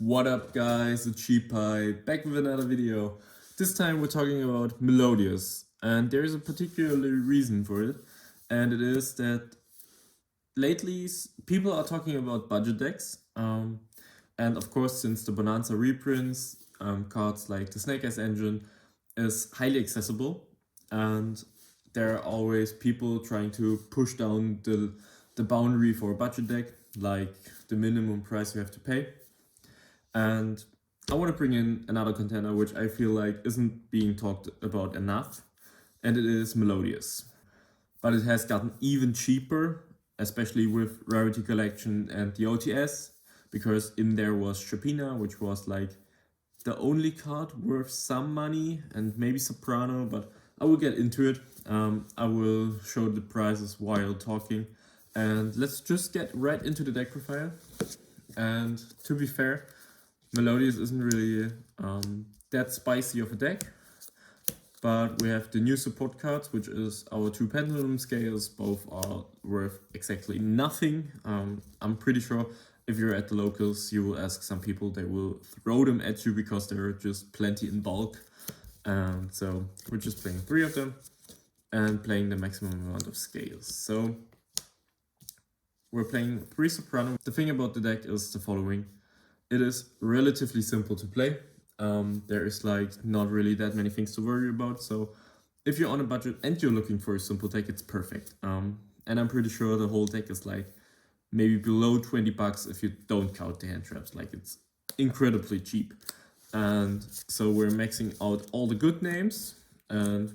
What up guys, it's Cheap Pie, back with another video. This time we're talking about Melodious, and there is a particular reason for it, and it is that lately people are talking about budget decks, and of course since the Bonanza reprints, cards like the Snake Eyes engine is highly accessible, and there are always people trying to push down the boundary for a budget deck, like the minimum price you have to pay. And I want to bring in another contender which I feel like isn't being talked about enough, and it is Melodious. But it has gotten even cheaper, especially with Rarity Collection and the OTS, because in there was Shopina, which was like the only card worth some money, and maybe Soprano, but I will get into it. I will show the prices while talking, and let's just get right into the deck profile. And to be fair, Melodious isn't really that spicy of a deck, but we have the new support cards, which is our two pendulum scales. Both are worth exactly nothing. I'm pretty sure if you're at the locals, you will ask some people, they will throw them at you because they're just plenty in bulk. So we're just playing 3 of them and playing the maximum amount of scales. So we're playing 3 Soprano. The thing about the deck is the following. It is relatively simple to play. There is like not really that many things to worry about. So if you're on a budget and you're looking for a simple deck, it's perfect. And I'm pretty sure the whole deck is like maybe below 20 bucks if you don't count the hand traps. Like it's incredibly cheap. And so we're maxing out all the good names. And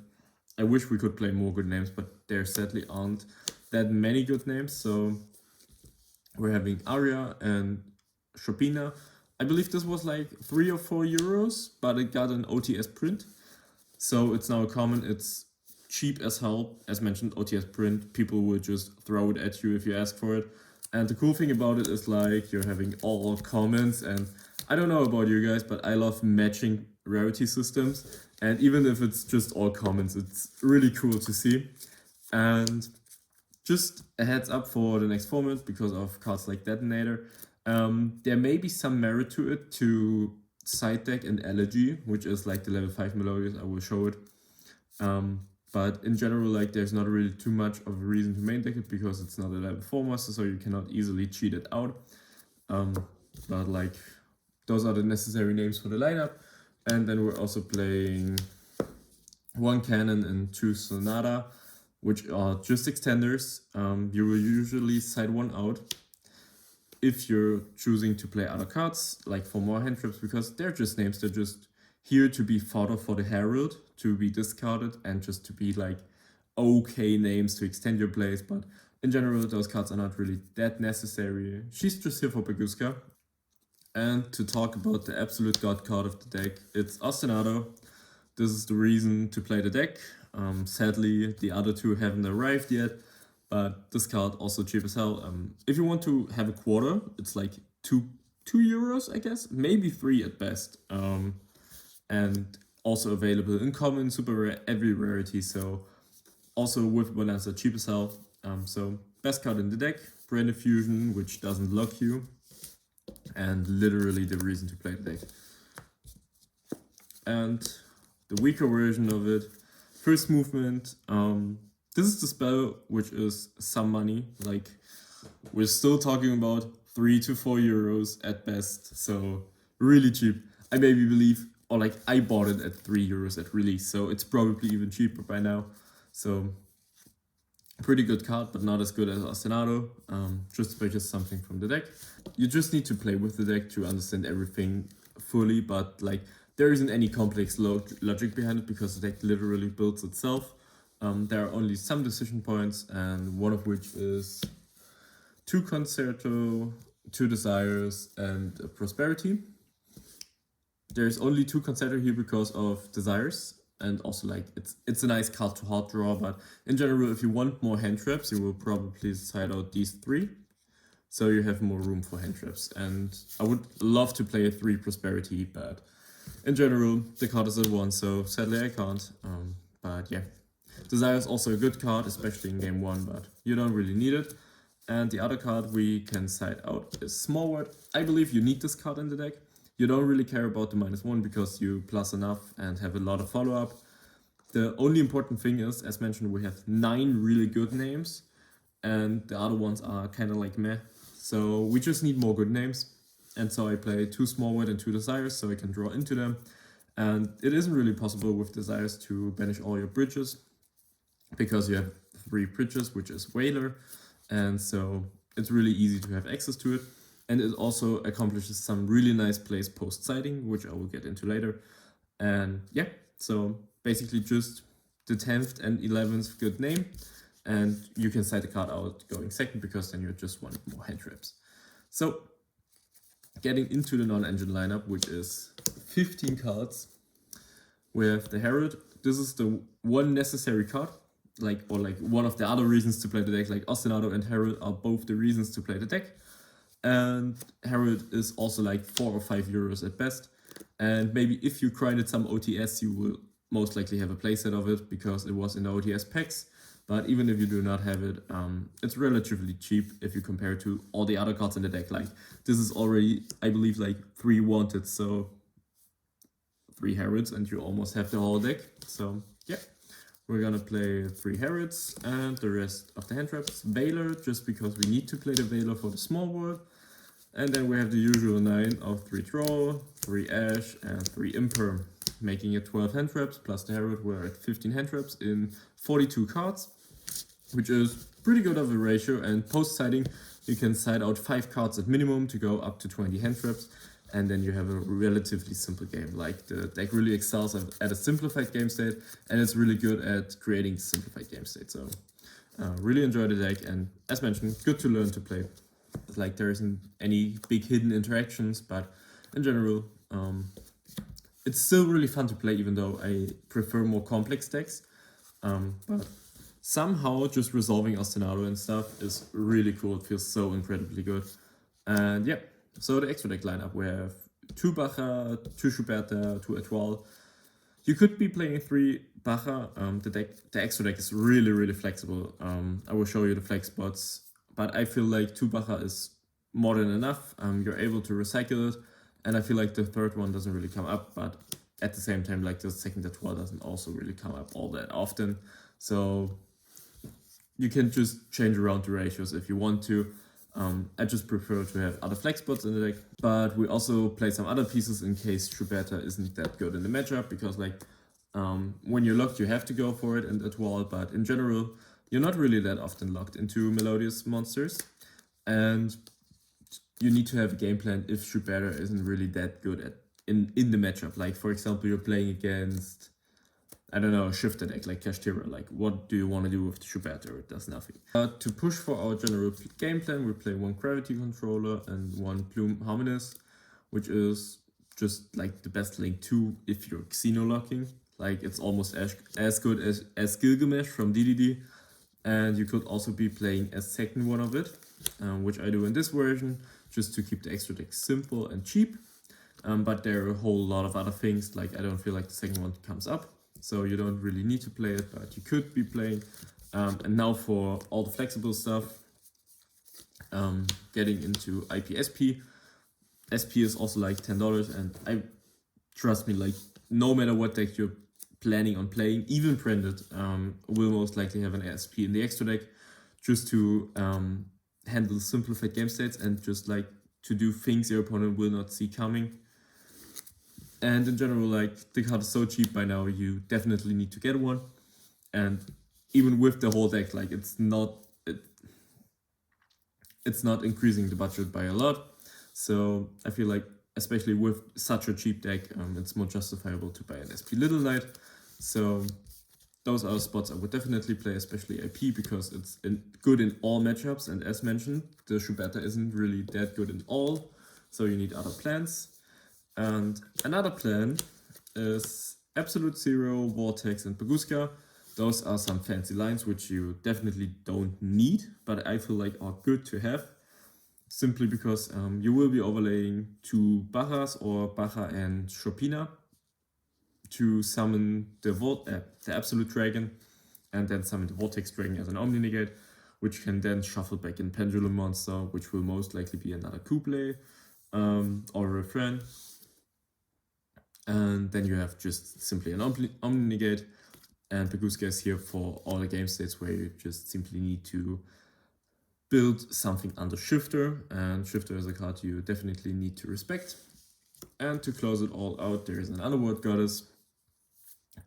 I wish we could play more good names, but there sadly aren't that many good names. So we're having Aria and Shopina. I believe this was like 3 or 4 euros, but it got an OTS print. So it's now a common, it's cheap as hell. As mentioned, OTS print, people will just throw it at you if you ask for it. And the cool thing about it is like you're having all commons, and I don't know about you guys, but I love matching rarity systems. And even if it's just all commons, it's really cool to see. And just a heads up for the next format, because of cards like Detonator, there may be some merit to it to side deck and Elegy, which is like the level 5 Melodious. I will show it. But in general, like there's not really too much of a reason to main deck it because it's not a level 4 master, so you cannot easily cheat it out. But like those are the necessary names for the lineup. And then we're also playing 1 Cannon and 2 Sonata, which are just extenders. You will usually side 1 out if you're choosing to play other cards, like for more hand traps, because they're just names, they're just here to be fodder for the Herald, to be discarded, and just to be like okay names to extend your plays, but in general, those cards are not really that necessary. She's just here for Baguska. And to talk about the absolute god card of the deck, it's Ostinato. This is the reason to play the deck. Sadly, the other two haven't arrived yet, but this card also cheap as hell. If you want to have a quarter, it's like 2 euros, I guess, maybe 3 at best. And also available in common, super rare, every rarity. So also with Bonanza, cheap as hell. So best card in the deck, Brand Fusion, which doesn't lock you, and literally the reason to play the deck. And the weaker version of it, first movement. This is the spell, which is some money. Like, we're still talking about 3 to 4 euros at best, so really cheap. I maybe believe, or like I bought it at 3 euros at release, so it's probably even cheaper by now. So pretty good card, but not as good as Ostinato. Just purchase something from the deck. You just need to play with the deck to understand everything fully, but like there isn't any complex logic behind it because the deck literally builds itself. There are only some decision points, and one of which is 2 Concerto, 2 Desires, and a Prosperity. There's only 2 Concerto here because of Desires, and also like it's a nice card to hard draw, but in general, if you want more hand traps, you will probably side out these 3. So you have more room for hand traps, and I would love to play a 3 Prosperity, but in general, the card is a 1, so sadly I can't. But yeah. Desire is also a good card, especially in game 1, but you don't really need it. And the other card we can side out is Smallwood. I believe you need this card in the deck. you don't really care about the -1 because you plus enough and have a lot of follow-up. The only important thing is, as mentioned, we have 9 really good names, and the other ones are kind of like meh. So we just need more good names. And so I play 2 small white and 2 desires so I can draw into them. And it isn't really possible with desires to banish all your bridges, because you have 3 bridges, which is Whaler. And so it's really easy to have access to it. And it also accomplishes some really nice plays post-sighting, which I will get into later. And yeah, so basically just the 10th and 11th good name. And you can side the card out going second, because then you just want more hand traps. So getting into the non-engine lineup, which is 15 cards. We have the Herald. This is the one necessary card, or one of the other reasons to play the deck. Like Ostinato and Herald are both the reasons to play the deck. And Herald is also like 4 or 5 euros at best. And maybe if you grinded some OTS, you will most likely have a playset of it, because it was in the OTS packs. But even if you do not have it, it's relatively cheap if you compare it to all the other cards in the deck. Like, this is already, I believe, like 3 wanted, so 3 Heralds, and you almost have the whole deck. So yeah, we're gonna play 3 Heralds and the rest of the hand traps. Veiler, just because we need to play the Veiler for the small world. And then we have the usual 9 of 3 Troll, 3 Ash, and 3 Imperm, making it 12 hand traps, plus the Herald. We're at 15 hand traps in 42 cards, which is pretty good of a ratio. And post-siding, you can side out 5 cards at minimum to go up to 20 hand traps, and then you have a relatively simple game. Like, the deck really excels at a simplified game state, and it's really good at creating simplified game state. So really enjoy the deck, and as mentioned, good to learn to play. Like, there isn't any big hidden interactions, but in general, it's still really fun to play, even though I prefer more complex decks. But somehow just resolving Ostinato and stuff is really cool. It feels so incredibly good. And yeah, so the extra deck lineup, we have 2 Baja, 2 Schuberta, 2 Etoile. You could be playing 3 Baja. The extra deck is really, really flexible. I will show you the flex spots. But I feel like 2 Baja is more than enough. You're able to recycle it. And I feel like the third one doesn't really come up. But at the same time, like, the second Etoile doesn't also really come up all that often. So you can just change around the ratios if you want to. I just prefer to have other flex spots in the deck. But we also play some other pieces in case Schuberta isn't that good in the matchup. Because, like, when you're locked, you have to go for it in Etoile. But in general, you're not really that often locked into Melodious monsters, and you need to have a game plan if Schuberta isn't really that good in the matchup. Like, for example, you're playing against, I don't know, a shifter deck like Kashtira. Like, what do you want to do with Schuberta? It does nothing. To push for our general game plan, we play 1 Gravity Controller and 1 Plume Harmonist, which is just like the best link 2 if you're Xeno locking. Like, it's almost as good as Gilgamesh from DDD. And you could also be playing a second one of it, which I do in this version, just to keep the extra deck simple and cheap. But there are a whole lot of other things. Like, I don't feel like the second one comes up, so you don't really need to play it, but you could be playing. And now for all the flexible stuff, getting into IPSP. SP is also like $10, and trust me, like, no matter what deck you're planning on playing, even printed, will most likely have an SP in the extra deck, just to handle simplified game states and just like to do things your opponent will not see coming. And in general, like, the card is so cheap by now, you definitely need to get one. And even with the whole deck, like, it's not increasing the budget by a lot. So I feel like, especially with such a cheap deck, it's more justifiable to buy an SP Little Knight. So those are spots I would definitely play, especially IP, because it's good in all matchups. And as mentioned, the Schuberta isn't really that good in all, so you need other plans. And another plan is Absolute Zero, Vortex, and Baguska. Those are some fancy lines which you definitely don't need, but I feel like are good to have. Simply because you will be overlaying 2 Bajas or Baja and Chopina to summon the Absolute Dragon, and then summon the Vortex Dragon as an Omni Negate, which can then shuffle back in Pendulum Monster, which will most likely be another Kublai or a Refrain. And then you have just simply an Omni-Negate, and Baguska is here for all the game states where you just simply need to build something under Shifter, and Shifter is a card you definitely need to respect. And to close it all out, there is an Underworld Goddess.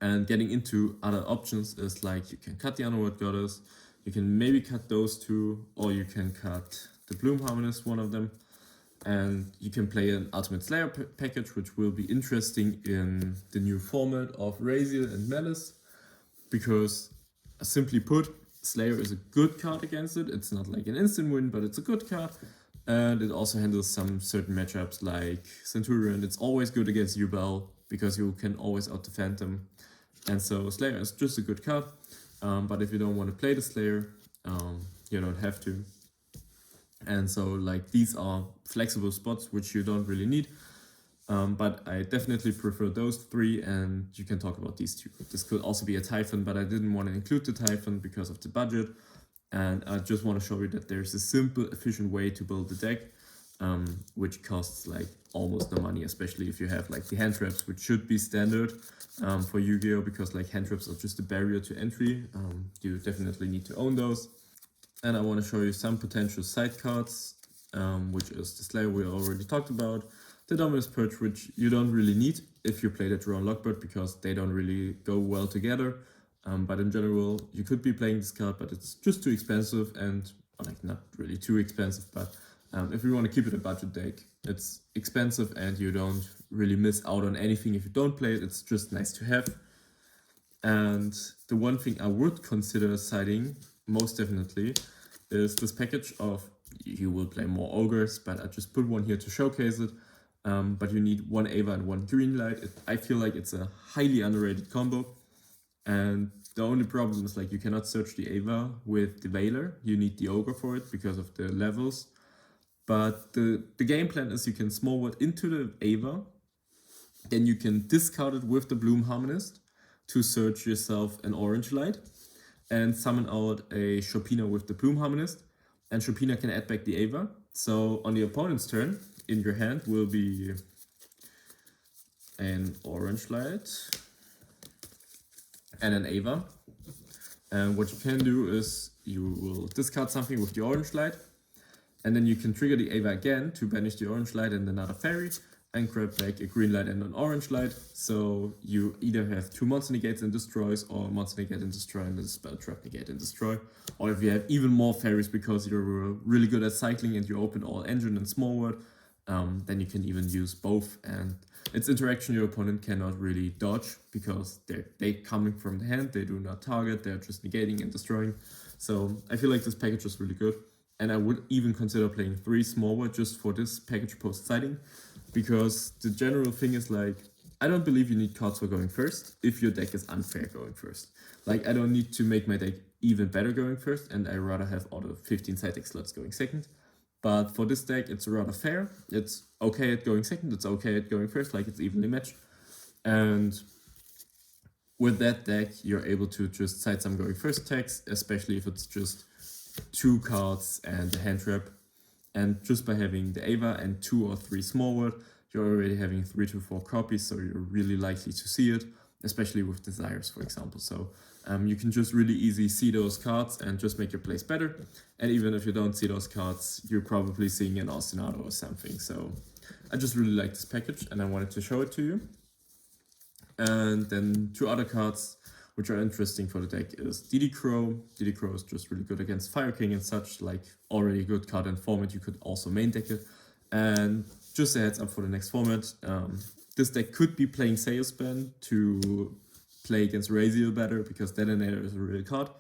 And getting into other options is like you can cut the Underworld Goddess, you can maybe cut those two, or you can cut the Bloom Harmonist, one of them. And you can play an Ultimate Slayer package, which will be interesting in the new format of Raziel and Malice, because simply put, Slayer is a good card against it. It's not like an instant win, but it's a good card. And it also handles some certain matchups like Centurion. It's always good against Yubel because you can always out-defend them. And so Slayer is just a good card. But if you don't want to play the Slayer, you don't have to. And so like these are flexible spots which you don't really need. But I definitely prefer those three, and you can talk about these two. This could also be a Typhon, but I didn't want to include the Typhon because of the budget. And I just want to show you that there's a simple, efficient way to build the deck, which costs like almost no money, especially if you have like the hand traps, which should be standard for Yu-Gi-Oh! Because like hand traps are just a barrier to entry. You definitely need to own those. And I want to show you some potential side cards, which is the Slayer we already talked about, the Dominus Purge, which you don't really need if you play the Drone Lockbird because they don't really go well together. But in general, you could be playing this card, but it's just too expensive, and like not really too expensive, but if you want to keep it a budget deck, it's expensive and you don't really miss out on anything if you don't play it. It's just nice to have. And the one thing I would consider siding, most definitely, is this package of, you will play more Ogres, but I just put one here to showcase it. But you need one Ava and one Green Light. I feel like it's a highly underrated combo. And the only problem is like you cannot search the Ava with the Veiler. You need the Ogre for it because of the levels. But the game plan is you can small word into the Ava, then you can discard it with the Bloom Harmonist to search yourself an Orange Light and summon out a Chopina with the Bloom Harmonist. And Chopina can add back the Ava. So on the opponent's turn, in your hand will be an Orange Light and an Ava. And what you can do is you will discard something with the Orange Light, and then you can trigger the Ava again to banish the Orange Light and another fairy, and grab back a Green Light and an Orange Light. So you either have two Monster Negates and Destroys, or Monster Negate and Destroy and then Spell Trap Negate and Destroy. Or if you have even more fairies because you're really good at cycling and you open all Engine and Small World, then you can even use both. And its interaction your opponent cannot really dodge because they coming from the hand, they do not target, they're just negating and destroying. So I feel like this package is really good. And I would even consider playing 3 Small World just for this package post-siding. Because the general thing is like, I don't believe you need cards for going first if your deck is unfair going first. Like, I don't need to make my deck even better going first, and I rather have all the 15 side deck slots going second. But for this deck, it's rather fair. It's okay at going second, it's okay at going first, like it's evenly matched. And with that deck, you're able to just side some going first attacks, especially if it's just 2 cards and a hand trap. And just by having the Ava and 2 or 3 Small World, you're already having 3 to 4 copies, so you're really likely to see it, especially with Desires, for example. So you can just really easily see those cards and just make your plays better. And even if you don't see those cards, you're probably seeing an Ostinato or something. So I just really like this package and I wanted to show it to you. And then 2 other cards which are interesting for the deck is DD Crow. DD Crow is just really good against Fire King and such, like already a good card in format. You could also main deck it. And just a heads up for the next format, this deck could be playing Salespan to play against Raziel better, because Detonator is a real card.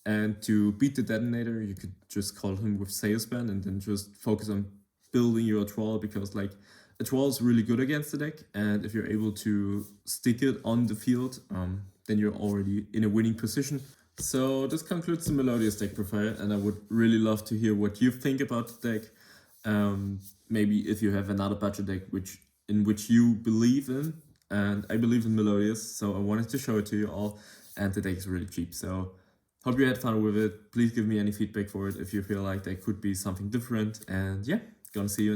And to beat the Detonator, you could just call him with Salespan and then just focus on building your Troll, because like a Troll is really good against the deck, and if you're able to stick it on the field, then you're already in a winning position. So this concludes the Melodious Deck Profile, and I would really love to hear what you think about the deck. Maybe if you have another budget deck in which you believe in, and I believe in Melodious, so I wanted to show it to you all, and the deck is really cheap. So hope you had fun with it. Please give me any feedback for it if you feel like there could be something different, and yeah, gonna see you